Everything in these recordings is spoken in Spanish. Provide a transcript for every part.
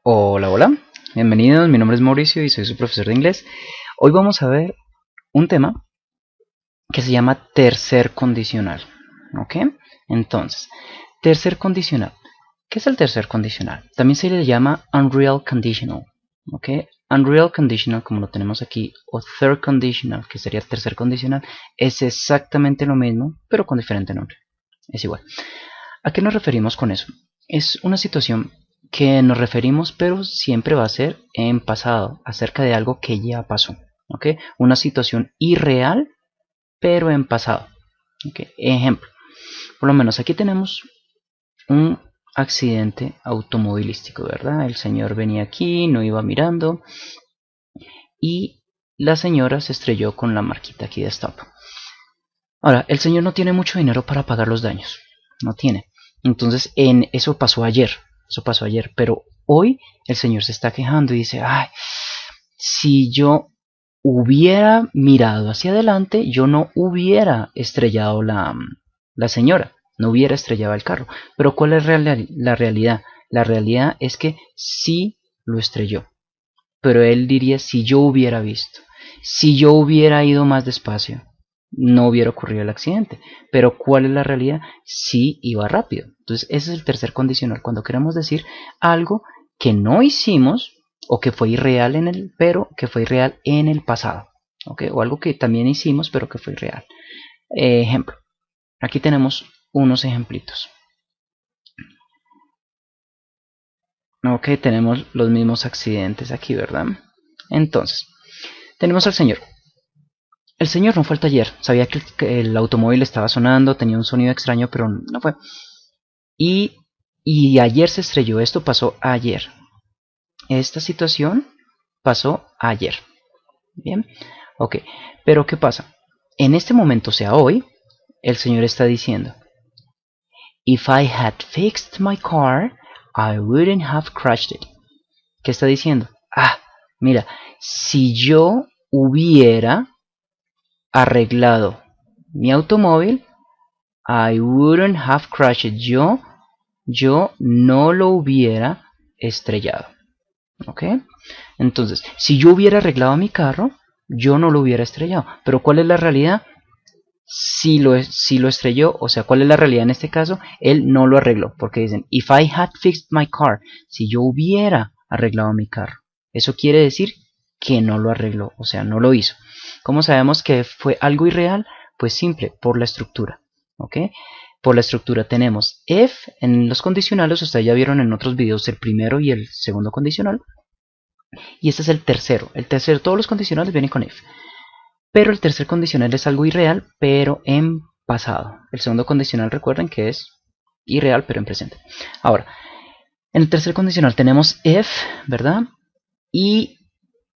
Hola, hola, bienvenidos, mi nombre es Mauricio y soy su profesor de inglés. Hoy vamos a ver un tema que se llama tercer condicional, ¿ok? Entonces, tercer condicional. ¿Qué es el tercer condicional? También se le llama unreal conditional, ¿ok? Unreal conditional, como lo tenemos aquí, o third conditional, que sería tercer condicional, es exactamente lo mismo, pero con diferente nombre. Es igual. ¿A qué nos referimos con eso? Es una situación que nos referimos, pero siempre va a ser en pasado, acerca de algo que ya pasó. ¿Ok? Una situación irreal, pero en pasado. ¿Ok? Ejemplo, por lo menos aquí tenemos un accidente automovilístico, ¿verdad? El señor venía aquí, no iba mirando y la señora se estrelló con la marquita aquí de stop. Ahora, el señor no tiene mucho dinero para pagar los daños. No tiene. Entonces, eso pasó ayer. Eso pasó ayer. Pero hoy el señor se está quejando y dice, ay, si yo hubiera mirado hacia adelante, yo no hubiera estrellado la señora. No hubiera estrellado el carro. Pero ¿cuál es la realidad? La realidad es que sí lo estrelló. Pero él diría, si yo hubiera visto, si yo hubiera ido más despacio, no hubiera ocurrido el accidente. Pero ¿cuál es la realidad? Sí iba rápido. Entonces ese es el tercer condicional. Cuando queremos decir algo que no hicimos o que fue irreal pero que fue irreal en el pasado. ¿Okay? O algo que también hicimos pero que fue irreal. Ejemplo. Aquí tenemos unos ejemplitos. Ok, tenemos los mismos accidentes aquí, ¿verdad? Entonces, tenemos al señor. El señor no fue al taller, sabía que el automóvil estaba sonando, tenía un sonido extraño, pero no fue. Y, y ayer se estrelló, esto pasó ayer. Esta situación pasó ayer. Bien, ok. Pero ¿qué pasa? En este momento, o sea, hoy, el señor está diciendo, If I had fixed my car, I wouldn't have crashed it. ¿Qué está diciendo? Ah, mira, si yo hubiera arreglado mi automóvil, I wouldn't have crashed. Yo no lo hubiera estrellado. ¿Ok? Entonces, si yo hubiera arreglado mi carro, yo no lo hubiera estrellado. Pero ¿cuál es la realidad? Si lo estrelló, o sea, ¿cuál es la realidad en este caso? Él no lo arregló, porque dicen, if I had fixed my car, si yo hubiera arreglado mi carro. Eso quiere decir que no lo arregló, o sea, no lo hizo. ¿Cómo sabemos que fue algo irreal? Pues simple, por la estructura. ¿Ok? Por la estructura tenemos if en los condicionales, ustedes ya vieron en otros videos el primero y el segundo condicional. Y este es el tercero. El tercero, todos los condicionales vienen con if. Pero el tercer condicional es algo irreal, pero en pasado. El segundo condicional, recuerden que es irreal, pero en presente. Ahora, en el tercer condicional tenemos if, ¿verdad? Y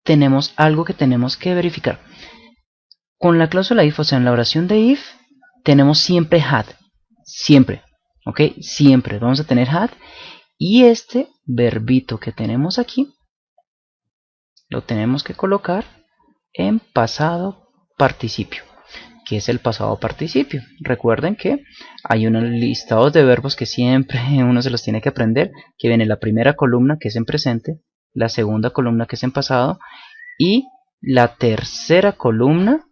tenemos algo que tenemos que verificar. Con la cláusula if, o sea, en la oración de if, tenemos siempre had. Siempre. ¿Ok? Siempre. Vamos a tener had. Y este verbito que tenemos aquí, lo tenemos que colocar en pasado participio. ¿Qué es el pasado participio? Recuerden que hay unos listados de verbos que siempre uno se los tiene que aprender, que viene la primera columna que es en presente, la segunda columna que es en pasado y la tercera columna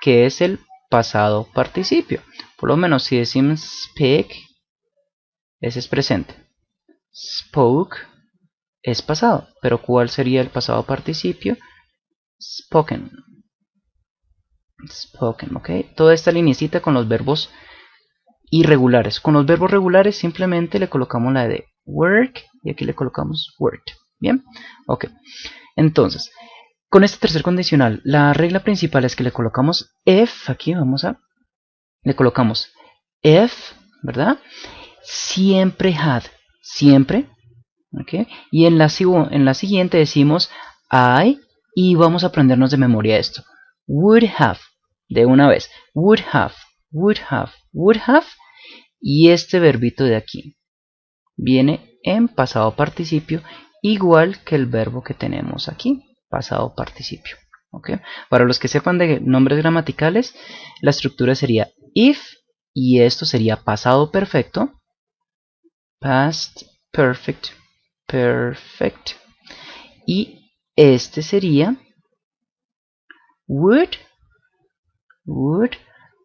que es el pasado participio. Por lo menos si decimos speak, ese es presente. Spoke es pasado, pero ¿cuál sería el pasado participio? Spoken. Spoken, ¿ok? Toda esta linecita con los verbos irregulares. Con los verbos regulares simplemente le colocamos la de work y aquí le colocamos worked. Bien, ok. Entonces, con este tercer condicional, la regla principal es que le colocamos if, aquí le colocamos if, ¿verdad? Siempre had, siempre, ok. Y en la siguiente decimos I y vamos a aprendernos de memoria esto. Would have, de una vez, would have, would have, would have. Y este verbito de aquí viene en pasado participio, igual que el verbo que tenemos aquí, pasado participio. ¿Okay? Para los que sepan de nombres gramaticales, la estructura sería if y esto sería pasado perfecto, past perfect, perfect. Y este sería would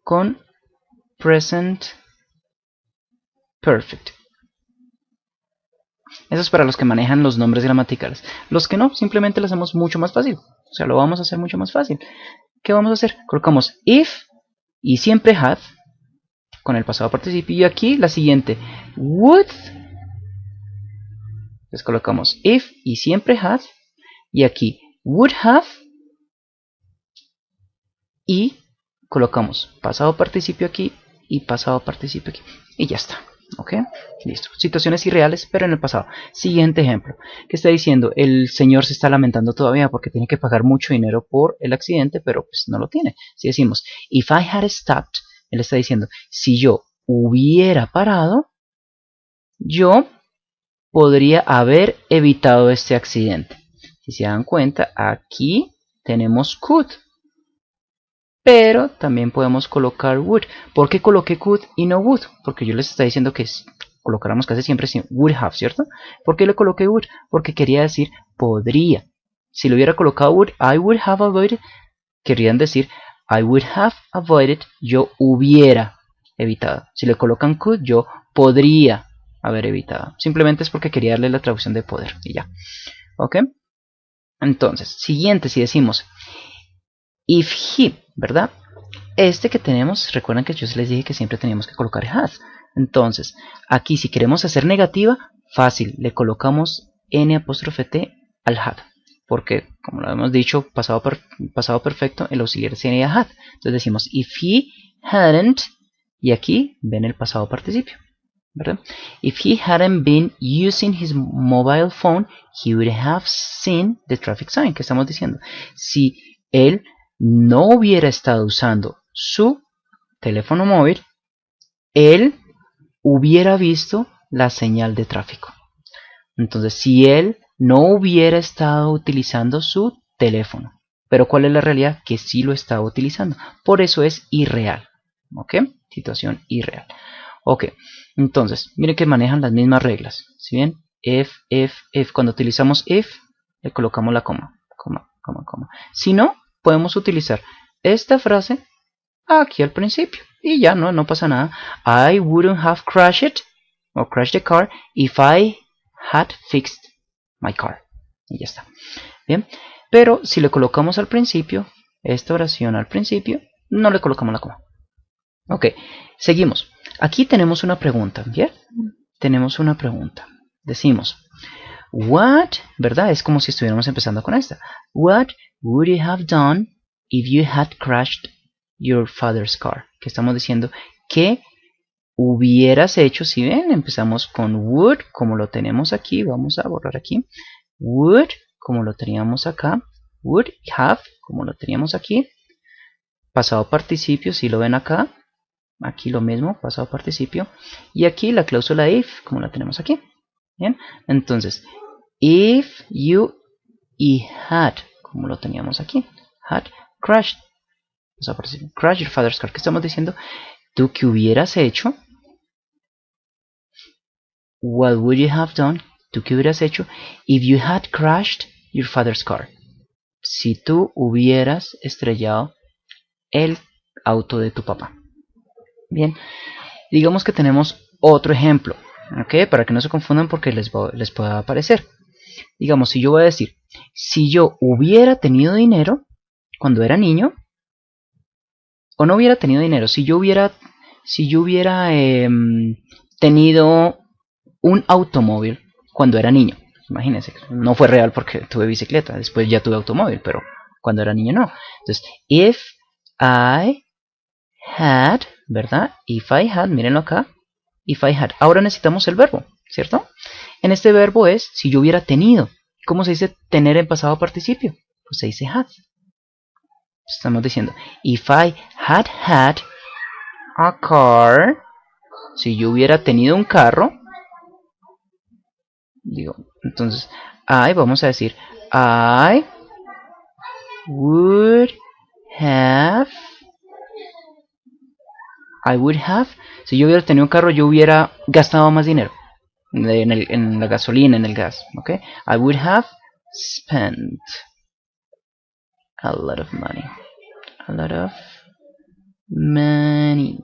con present perfect. Eso es para los que manejan los nombres gramaticales. Los que no, simplemente lo hacemos mucho más fácil. O sea, lo vamos a hacer mucho más fácil. ¿Qué vamos a hacer? Colocamos if y siempre had con el pasado participio. Y aquí la siguiente, would. Entonces colocamos if y siempre had. Y aquí would have. Y colocamos pasado participio aquí y pasado participio aquí. Y ya está. ¿Ok? Listo. Situaciones irreales, pero en el pasado. Siguiente ejemplo. ¿Qué está diciendo? El señor se está lamentando todavía porque tiene que pagar mucho dinero por el accidente, pero pues no lo tiene. Si decimos, if I had stopped, él está diciendo, si yo hubiera parado, yo podría haber evitado este accidente. Si se dan cuenta, aquí tenemos could. Pero también podemos colocar would. ¿Por qué coloqué could y no would? Porque yo les estaba diciendo que colocáramos casi siempre would have, ¿cierto? ¿Por qué le coloqué would? Porque quería decir podría. Si lo hubiera colocado would, I would have avoided, querrían decir I would have avoided, yo hubiera evitado. Si le colocan could, yo podría haber evitado. Simplemente es porque quería darle la traducción de poder y ya. ¿Ok? Entonces, siguiente, si decimos if he, ¿verdad? Este que tenemos, recuerden que yo les dije que siempre teníamos que colocar had. Entonces, aquí si queremos hacer negativa, fácil, le colocamos n''t al had. Porque, como lo hemos dicho, pasado perfecto, el auxiliar sería had. Entonces decimos, if he hadn't, y aquí ven el pasado participio, ¿verdad? If he hadn't been using his mobile phone, he would have seen the traffic sign. ¿Qué estamos diciendo? Si él no hubiera estado usando su teléfono móvil, él hubiera visto la señal de tráfico. Entonces, si él no hubiera estado utilizando su teléfono, pero ¿cuál es la realidad? Que sí lo estaba utilizando. Por eso es irreal. ¿Ok? Situación irreal. Ok, entonces, miren que manejan las mismas reglas. ¿Sí bien? If. Cuando utilizamos if, le colocamos la coma. Si no, podemos utilizar esta frase aquí al principio y ya no pasa nada. I wouldn't have crashed the car if I had fixed my car. Y ya está. Bien, pero si le colocamos al principio, esta oración al principio, no le colocamos la coma. Ok, seguimos. Aquí tenemos una pregunta, ¿bien? Tenemos una pregunta. Decimos, what, ¿verdad? Es como si estuviéramos empezando con esta. What would you have done if you had crashed your father's car? Que estamos diciendo que hubieras hecho, si ven, empezamos con would, como lo tenemos aquí, vamos a borrar aquí. Would, como lo teníamos acá. Would have, como lo teníamos aquí. Pasado participio, si lo ven acá. Aquí lo mismo, pasado participio. Y aquí la cláusula if, como la tenemos aquí. Bien, entonces, if you y had, como lo teníamos aquí, had crashed, crash your father's car. ¿Qué estamos diciendo? ¿Tú qué hubieras hecho? What would you have done? ¿Tú qué hubieras hecho? If you had crashed your father's car. Si tú hubieras estrellado el auto de tu papá. Bien, digamos que tenemos otro ejemplo, ¿ok? Para que no se confundan porque les pueda aparecer. Digamos, si yo voy a decir, si yo hubiera tenido dinero cuando era niño, o no hubiera tenido dinero, si yo hubiera tenido un automóvil cuando era niño. Imagínense, no fue real porque tuve bicicleta, después ya tuve automóvil, pero cuando era niño no. Entonces, if I had, ¿verdad? If I had, mírenlo acá. If I had. Ahora necesitamos el verbo, ¿cierto? En este verbo es si yo hubiera tenido. ¿Cómo se dice tener en pasado participio? Pues se dice had. Estamos diciendo, if I had a car, si yo hubiera tenido un carro, digo, entonces, vamos a decir, I would have, si yo hubiera tenido un carro, yo hubiera gastado más dinero. en la gasolina, en el gas, ¿ok? I would have spent a lot of money. A lot of money.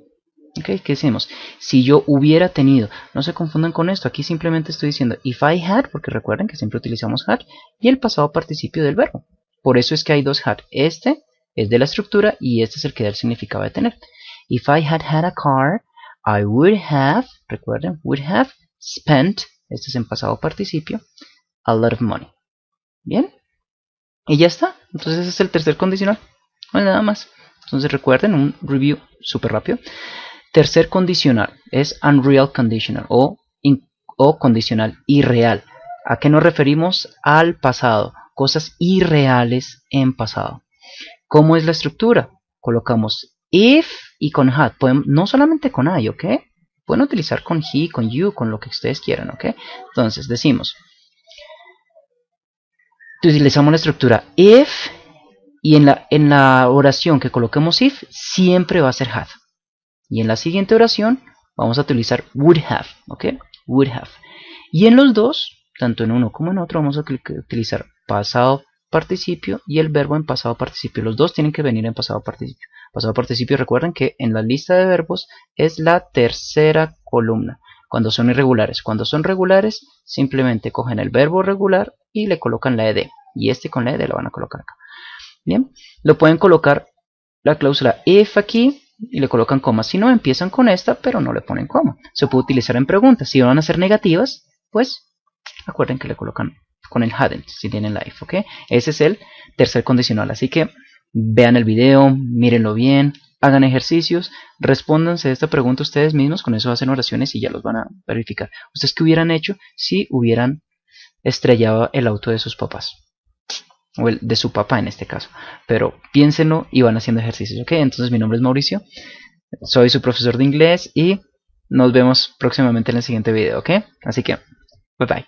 Ok, ¿qué decimos? Si yo hubiera tenido, no se confundan con esto, aquí simplemente estoy diciendo if I had, porque recuerden que siempre utilizamos had, y el pasado participio del verbo. Por eso es que hay dos had. Este es de la estructura y este es el que da el significado de tener. If I had had a car, I would have, recuerden, would have spent, este es en pasado participio, a lot of money. ¿Bien? Y ya está. Entonces ese es el tercer condicional. No hay nada más. Entonces recuerden, un review súper rápido. Tercer condicional es unreal conditional o condicional irreal. ¿A qué nos referimos? Al pasado. Cosas irreales en pasado. ¿Cómo es la estructura? Colocamos if y con had. No solamente con I, ¿ok? Pueden utilizar con he, con you, con lo que ustedes quieran, ¿ok? Entonces decimos, utilizamos la estructura if y en la oración que coloquemos if siempre va a ser had. Y en la siguiente oración vamos a utilizar would have, ¿ok? Would have. Y en los dos, tanto en uno como en otro, vamos a utilizar pasado participio y el verbo en pasado participio. Los dos tienen que venir en pasado participio. Pasado participio, recuerden que en la lista de verbos es la tercera columna. Cuando son irregulares. Cuando son regulares, simplemente cogen el verbo regular y le colocan la ed. Y este con la ed lo van a colocar acá. Bien, lo pueden colocar la cláusula if aquí y le colocan coma. Si no, empiezan con esta, pero no le ponen coma. Se puede utilizar en preguntas. Si van a ser negativas, pues acuerden que le colocan con el hadn't, si tienen life, ¿ok? Ese es el tercer condicional. Así que vean el video, mírenlo bien, hagan ejercicios, respóndanse esta pregunta ustedes mismos, con eso hacen oraciones y ya los van a verificar. ¿Ustedes qué hubieran hecho si hubieran estrellado el auto de sus papás? O el de su papá en este caso, pero piénsenlo y van haciendo ejercicios, ok. Entonces mi nombre es Mauricio, soy su profesor de inglés y nos vemos próximamente en el siguiente video, ok. Así que bye bye.